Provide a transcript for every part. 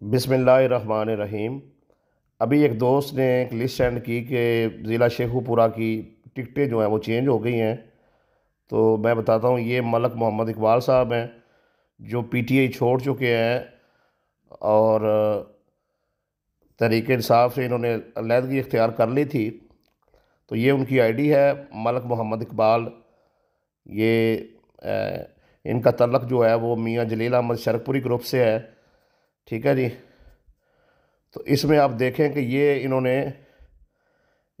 बिस्मिल्लाहिर्रहमानिर्रहीम। अभी एक दोस्त ने एक लिस्ट सेंड की कि ज़िला शेखुपुरा की टिकटें जो हैं वो चेंज हो गई हैं। तो मैं बताता हूँ, ये मलक मोहम्मद इकबाल साहब हैं जो पीटीआई छोड़ चुके हैं और तहरीक इंसाफ से इन्होंने अलहदगी इख्तियार कर ली थी। तो ये उनकी आईडी है, मलक मोहम्मद इकबाल। ये इनका तल्लक जो है वो मियाँ जलील अहमद शरकपुरी ग्रुप से है। ठीक है जी। तो इसमें आप देखें कि ये इन्होंने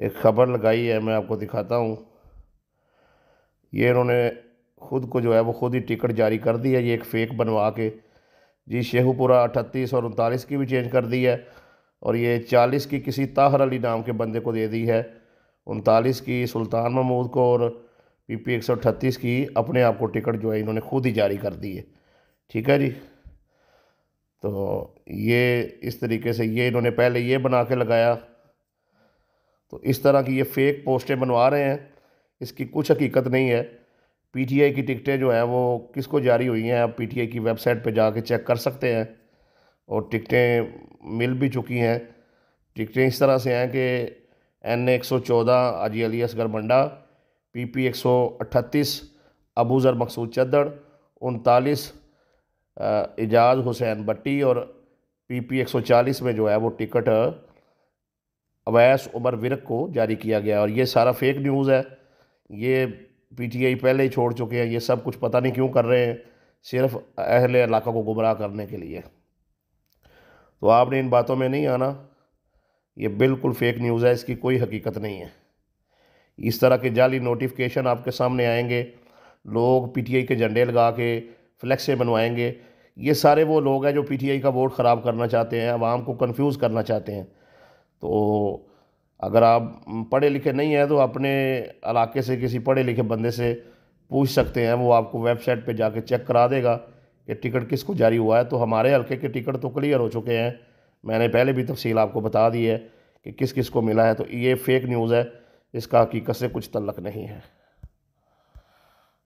एक ख़बर लगाई है, मैं आपको दिखाता हूँ। ये इन्होंने ख़ुद को जो है वो ख़ुद ही टिकट जारी कर दी है, ये एक फ़ेक बनवा के। जी, शेखुपुरा 38 और 39 की भी चेंज कर दी है, और ये 40 की किसी ताहर अली नाम के बंदे को दे दी है, 39 की सुल्तान महमूद को, और पीपी 138 की अपने आप को टिकट जो है इन्होंने खुद ही जारी कर दी है। ठीक है जी। तो ये इस तरीके से ये इन्होंने पहले ये बना के लगाया। तो इस तरह की ये फ़ेक पोस्टें बनवा रहे हैं, इसकी कुछ हकीकत नहीं है। पीटीआई की टिकटें जो हैं वो किसको जारी हुई हैं, आप पीटीआई की वेबसाइट पे जाके चेक कर सकते हैं, और टिकटें मिल भी चुकी हैं। टिकटें इस तरह से हैं कि NA 114 हाजी अली असगर मंडा, PP 138 अबू ज़र मकसूद चद्दड़, 39 एजाज हुसैन भट्टी, और PP 140 में जो है वो टिकट अवैस उमर विरक को जारी किया गया। और ये सारा फेक न्यूज़ है। ये पीटीआई पहले ही छोड़ चुके हैं, ये सब कुछ पता नहीं क्यों कर रहे हैं, सिर्फ अहले इलाका को गुमराह करने के लिए। तो आपने इन बातों में नहीं आना, ये बिल्कुल फेक न्यूज़ है, इसकी कोई हकीकत नहीं है। इस तरह के जाली नोटिफिकेशन आपके सामने आएंगे, लोग पीटीआई के झंडे लगा के फ्लैक्सें बनवाएंगे। ये सारे वो लोग हैं जो पीटीआई का वोट ख़राब करना चाहते हैं, आवाम को कंफ्यूज करना चाहते हैं। तो अगर आप पढ़े लिखे नहीं हैं तो अपने इलाके से किसी पढ़े लिखे बंदे से पूछ सकते हैं, वो आपको वेबसाइट पे जाके चेक करा देगा कि टिकट किसको जारी हुआ है। तो हमारे हल्के के टिकट तो क्लियर हो चुके हैं, मैंने पहले भी तफसील आपको बता दी है कि किस किस को मिला है। तो ये फेक न्यूज़ है, इसका हकीकत से कुछ तल्लक नहीं है।